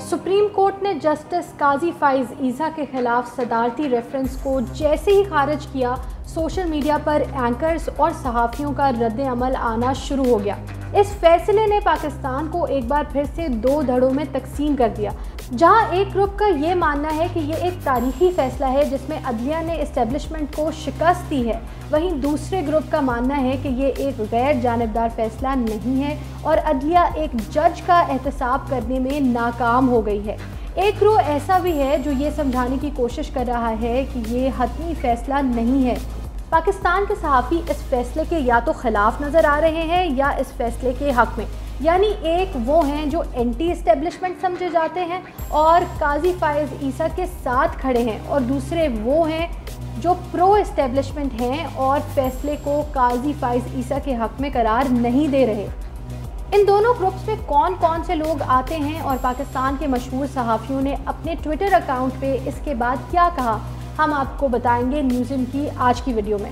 Supreme court ने justice काजी फाइज ईसा के खिलाफ सदारती रेफरेंस को जैसे ही खारिज किया, सोशल मीडिया पर एंकर्स और सहाफ़ियों का रद्द-ए-अमल आना शुरू हो गया। इस फैसले ने पाकिस्तान को एक बार फिर से दो धड़ों में तकसीम कर दिया। जहां एक ग्रुप का ये मानना है कि ये एक तारीखी फैसला है जिसमें अदलिया ने इस्टेब्लिशमेंट को शिकस्त दी है, वहीं दूसरे ग्रुप का मानना है कि ये एक गैर जानिबदार फैसला नहीं है और अदलिया एक जज का एहतसाब करने में नाकाम हो गई है। एक ग्रुप ऐसा भी है जो ये समझाने की कोशिश कर रहा है कि ये हतमी फैसला नहीं है। पाकिस्तान के सहाफ़ी इस फैसले के या तो खिलाफ नज़र आ रहे हैं या इस फैसले के हक़ में, यानी एक वो हैं जो एंटी इस्टेब्लिशमेंट समझे जाते हैं और काजी फाइज ईसा के साथ खड़े हैं, और दूसरे वो हैं जो प्रो इस्टेब्लिशमेंट हैं और फैसले को काजी फाइज ईसा के हक़ में करार नहीं दे रहे। इन दोनों ग्रुप्स में कौन कौन से लोग आते हैं और पाकिस्तान के मशहूर सहाफ़ियों ने अपने ट्विटर अकाउंट पे इसके बाद क्या कहा, हम आपको बताएंगे न्यूज़म की आज की वीडियो में।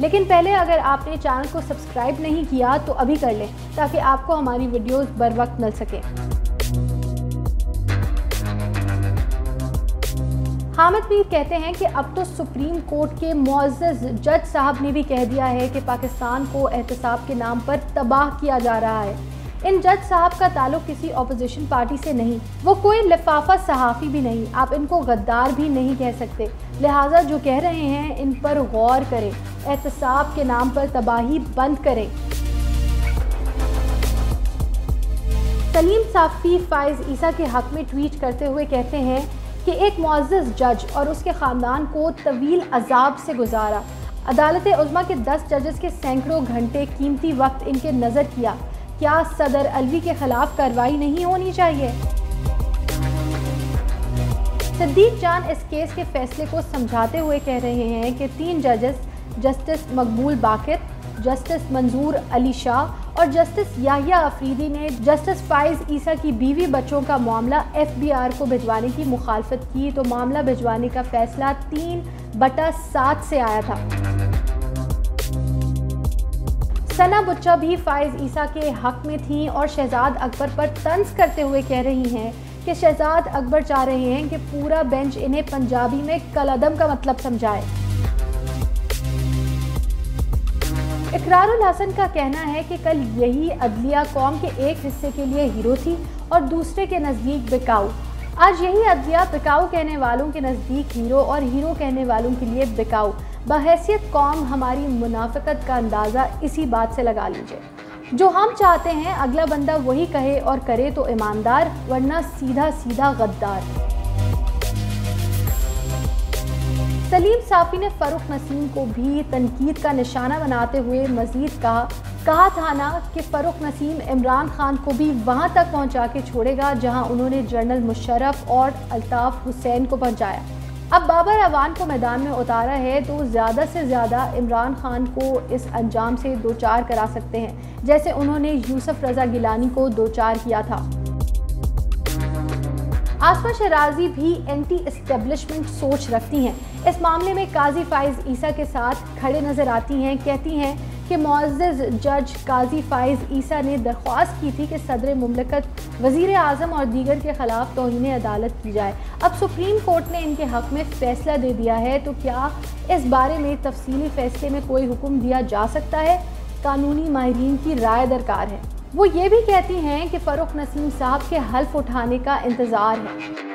लेकिन पहले अगर आपने चैनल को सब्सक्राइब नहीं किया तो अभी कर लें ताकि आपको हमारी वीडियोस बर वक्त मिल सके। हामिद मीर कहते हैं कि अब तो सुप्रीम कोर्ट के मुअज़्ज़ज़ जज साहब ने भी कह दिया है कि पाकिस्तान को एहतसाब के नाम पर तबाह किया जा रहा है। इन जज साहब का ताल्लुक किसी अपोजिशन पार्टी से नहीं, वो कोई लिफाफा सहाफ़ी भी नहीं, आप इनको गद्दार भी नहीं कह सकते। लिहाजा जो कह रहे हैं इन पर गौर करें, एहतसाब के नाम पर तबाही बंद करें। सलीम साफ़ी फाइज ईसा के हक़ में ट्वीट करते हुए कहते हैं कि एक मुअज़्ज़ज़ जज और उसके ख़ानदान को तवील अज़ाब से गुजारा। अदालत उज़्मा के 10 जजेस के सैकड़ों घंटे कीमती वक्त इनके नज़र किया। क्या सदर अलवी के खिलाफ कार्रवाई नहीं होनी चाहिए? सिद्दीक जान इस केस के फैसले को समझाते हुए कह रहे हैं कि 3 जजेस जस्टिस मकबूल बाकिर, जस्टिस मंजूर अली शाह और जस्टिस याहिया अफरीदी ने जस्टिस फाइज ईसा की बीवी बच्चों का मामला FBR को भिजवाने की मुखालफत की, तो मामला भिजवाने का फैसला 3/7 से आया था। सना बुच्चा भी फाइज ईसा के हक़ में थीं और शहजाद अकबर पर तंज करते हुए कह रही हैं कि शहजाद अकबर चाह रहे हैं कि पूरा बेंच इन्हें पंजाबी में कलअदम का मतलब समझाए। इकरारुल हसन का कहना है कि कल यही अदलिया कौम के एक हिस्से के लिए हीरो थी और दूसरे के नज़दीक बिकाऊ। आज यही अदलिया बिकाऊ कहने वालों के नज़दीक हीरो और हीरो कहने वालों के लिए बिकाऊ। बहैसियत कौम हमारी मुनाफिकत का अंदाज़ा इसी बात से लगा लीजिए। जो हम चाहते हैं अगला बंदा वही कहे और करे तो ईमानदार, वरना सीधा सीधा गद्दार। सलीम साफ़ी ने फ़ारूक नसीम को भी तनकीद का निशाना बनाते हुए मज़ीद कहा था ना कि फ़ारूक नसीम इमरान खान को भी वहाँ तक पहुँचा के छोड़ेगा जहाँ उन्होंने जनरल मुशर्रफ और अल्ताफ़ हुसैन को पहुँचाया। अब बाबर अवान को मैदान में उतारा है तो ज़्यादा से ज़्यादा इमरान खान को इस अंजाम से दो चार करा सकते हैं, जैसे उन्होंने यूसुफ रज़ा गिलानी को दो चार किया था। आसमा शराजी भी एंटी इस्टेब्लिशमेंट सोच रखती हैं। इस मामले में काजी फाइज ईसा के साथ खड़े नज़र आती हैं। कहती हैं कि मुअज़्ज़ज़ जज काजी फाइज ईसा ने दरख्वास्त की थी कि सदर मुमलकत, वज़ीर आज़म और दीगर के ख़िलाफ़ तौहीन अदालत की जाए। अब सुप्रीम कोर्ट ने इनके हक़ में फ़ैसला दे दिया है, तो क्या इस बारे में तफसीली फ़ैसले में कोई हुक्म दिया जा सकता है? कानूनी माहिरीन की राय दरकार है। वो ये भी कहती हैं कि फ़ारूक नसीम साहब के हल्फ उठाने का इंतज़ार है।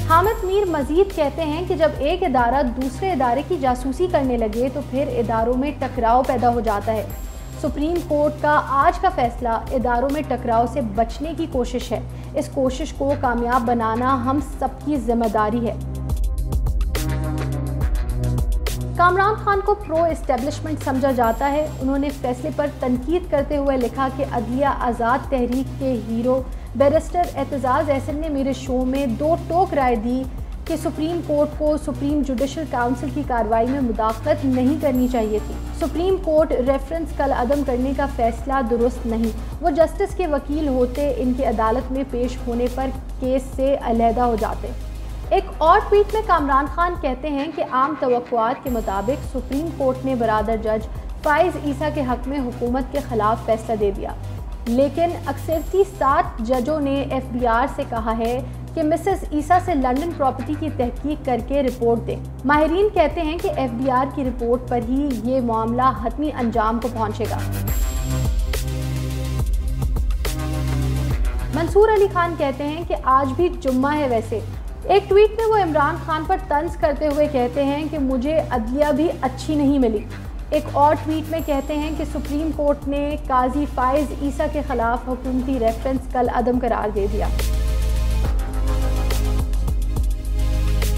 हामिद मीर मजीद कहते हैं कि जब एक इदारा दूसरे इदारे की जासूसी करने लगे तो फिर इदारों में टकराव पैदा हो जाता है। सुप्रीम कोर्ट का आज का फैसला इदारों में टकराव से बचने की कोशिश है। इस कोशिश को कामयाब बनाना हम सबकी जिम्मेदारी है। कामरान खान को प्रो इस्टेब्लिशमेंट समझा जाता है। उन्होंने फैसले पर तनकीद करते हुए लिखा कि अदलिया आज़ाद तहरीक के हीरो बैरिस्टर एतजाज़ एहसन ने मेरे शो में दो टोक राय दी कि सुप्रीम कोर्ट को सुप्रीम जुडिशल काउंसिल की कार्रवाई में मुदाखलत नहीं करनी चाहिए थी। सुप्रीम कोर्ट रेफरेंस कल अदम करने का फैसला दुरुस्त नहीं। वो जस्टिस के वकील होते, इनकी अदालत में पेश होने पर केस से अलहदा हो जाते। एक और ट्वीट में कामरान खान कहते हैं कि आम तवक्कुआत के मुताबिक सुप्रीम कोर्ट ने बरादर जज फाइज ईसा के हक में हुकूमत के खिलाफ फैसला दे दिया, लेकिन अक्सरती 7 जजों ने FBI से कहा है कि मिसेस ईसा से लंदन प्रॉपर्टी की तहकीक करके रिपोर्ट दें। माहिरीन कहते हैं कि FBI की रिपोर्ट पर ही ये मामला हतमी अंजाम को पहुंचेगा। मंसूर अली खान कहते हैं कि आज भी जुम्मा है। वैसे एक ट्वीट में वो इमरान खान पर तंज करते हुए कहते हैं कि मुझे अदलिया भी अच्छी नहीं मिली। एक और ट्वीट में कहते हैं कि सुप्रीम कोर्ट ने काजी फाइज ईसा के खिलाफ हुकूमती रेफरेंस कल अदम करार दे दिया।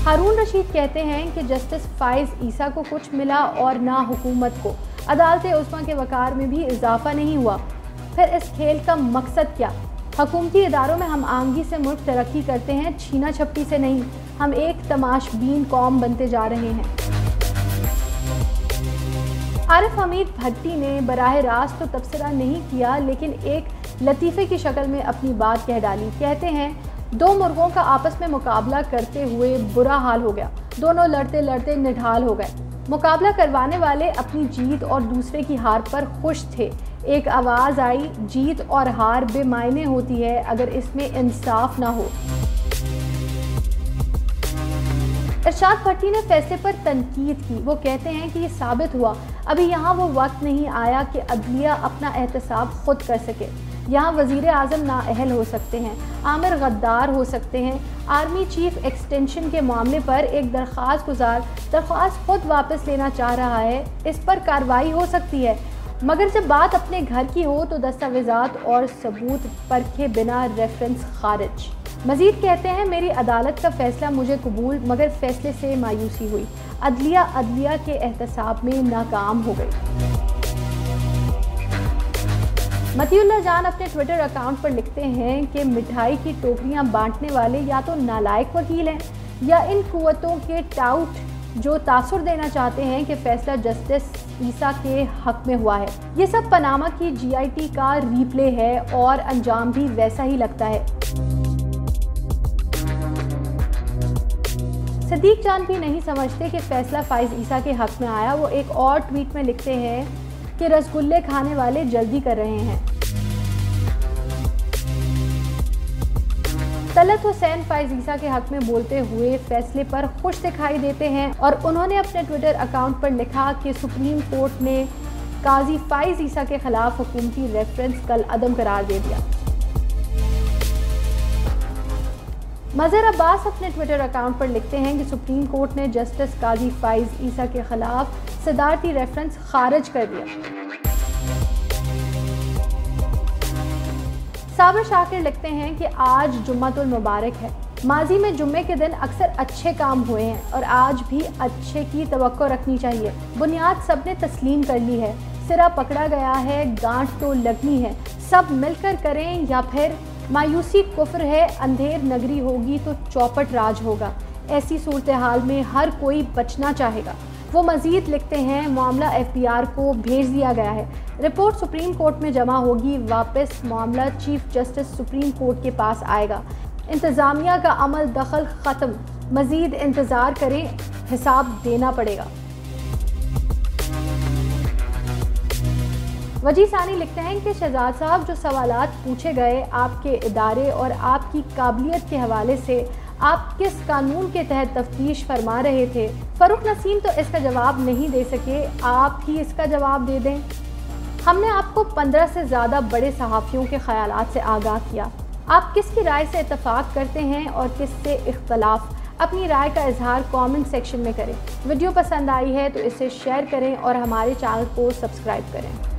हारून रशीद कहते हैं कि जस्टिस फाइज ईसा को कुछ मिला और ना हुकूमत को। अदालत उस्मा के वक़ार में भी इजाफा नहीं हुआ। फिर इस खेल का मकसद क्या? हुकूमती इदारों में हम आंगी से मुल्क तरक्की करते हैं, छीना झपटी से नहीं। हम एक तमाशबीन कौम बनते जा रहे हैं। आरिफ हमीद भट्टी ने बराह रास्त तो तबसरा नहीं किया, लेकिन एक लतीफ़े की शक्ल में अपनी बात कह डाली। कहते हैं 2 मुर्गों का आपस में मुकाबला करते हुए बुरा हाल हो गया। दोनों लड़ते लड़ते निढाल हो गए। मुकाबला करवाने वाले अपनी जीत और दूसरे की हार पर खुश थे। एक आवाज़ आई, जीत और हार बेमायने होती है अगर इसमें इंसाफ ना हो। इरशाद भट्टी ने फैसले पर तनकीद की। वो कहते हैं कि ये साबित हुआ अभी यहाँ वो वक्त नहीं आया कि अदलिया अपना एहतसाब खुद कर सके। यहाँ वज़ीर आज़म नाअहल हो सकते हैं, आमिर गद्दार हो सकते हैं। आर्मी चीफ एक्सटेंशन के मामले पर एक दरख्वास्त गुजार दरख्वास्त खुद वापस लेना चाह रहा है, इस पर कार्रवाई हो सकती है। मगर जब बात अपने घर की हो तो दस्तावेज़ात और सबूत परखे बिना रेफरेंस खारिज। मजीद कहते हैं मेरी अदालत का फैसला मुझे कबूल, मगर फैसले से मायूसी हुई। अदलिया के एहतसाब में नाकाम हो गई। मतीउल्लाह जान अपने ट्विटर अकाउंट पर लिखते हैं कि मिठाई की टोकरियां बांटने वाले या तो नालायक वकील हैं या इन कुव्वतों के टाउट जो तासुर देना चाहते हैं कि फैसला जस्टिस ईसा के हक में हुआ है। ये सब पनामा की GIT का रीप्ले है और अंजाम भी वैसा ही लगता है। सदीक जान भी नहीं समझते कि फैसला फाइज ईसा के हक में आया। वो एक और ट्वीट में लिखते हैं कि रसगुल्ले खाने वाले जल्दी कर रहे हैं। तलत हुसैन फाइज ईसा के हक में बोलते हुए फैसले पर खुश दिखाई देते हैं और उन्होंने अपने ट्विटर अकाउंट पर लिखा कि सुप्रीम कोर्ट ने काजी फाइज ईसा के खिलाफ हुकूमती रेफरेंस कल अदम करार दे दिया। मज़हर अब्बास अपने ट्विटर अकाउंट पर लिखते हैं कि सुप्रीम कोर्ट ने जस्टिस काजी फाइज ईसा के खिलाफ सदारती रेफरेंस खारिज कर दिया। साबिर शाकिर लिखते हैं कि आज जुम्मतुल मुबारक है। माजी में जुम्मे के दिन अक्सर अच्छे काम हुए हैं और आज भी अच्छे की तवक्को रखनी चाहिए। बुनियाद सबने तस्लीम कर ली है, सिरा पकड़ा गया है, गांठ तो लगनी है। सब मिलकर करें या फिर मायूसी कुफ्र है, अंधेर नगरी होगी तो चौपट राज होगा। ऐसी सूरत हाल में हर कोई बचना चाहेगा। वो मज़ीद लिखते हैं मामला FBR को भेज दिया गया है, रिपोर्ट सुप्रीम कोर्ट में जमा होगी, वापस मामला चीफ जस्टिस सुप्रीम कोर्ट के पास आएगा। इंतज़ामिया का अमल दखल ख़त्म, मज़ीद इंतज़ार करें, हिसाब देना पड़ेगा। वजी सानी लिखते हैं कि शहजाद साहब जो सवालात पूछे गए आपके इदारे और आपकी काबिलियत के हवाले से आप किस कानून के तहत तफ्तीश फरमा रहे थे, फ़रूक नसीम तो इसका जवाब नहीं दे सके, आप ही इसका जवाब दे दें। हमने आपको 15 से ज़्यादा बड़े सहाफ़ियों के ख़यालात से आगाह किया। आप किसकी राय से इत्तफ़ाक़ करते हैं और किस से इख्तलाफ? अपनी राय का इजहार कमेंट सेक्शन में करें। वीडियो पसंद आई है तो इसे शेयर करें और हमारे चैनल को सब्सक्राइब करें।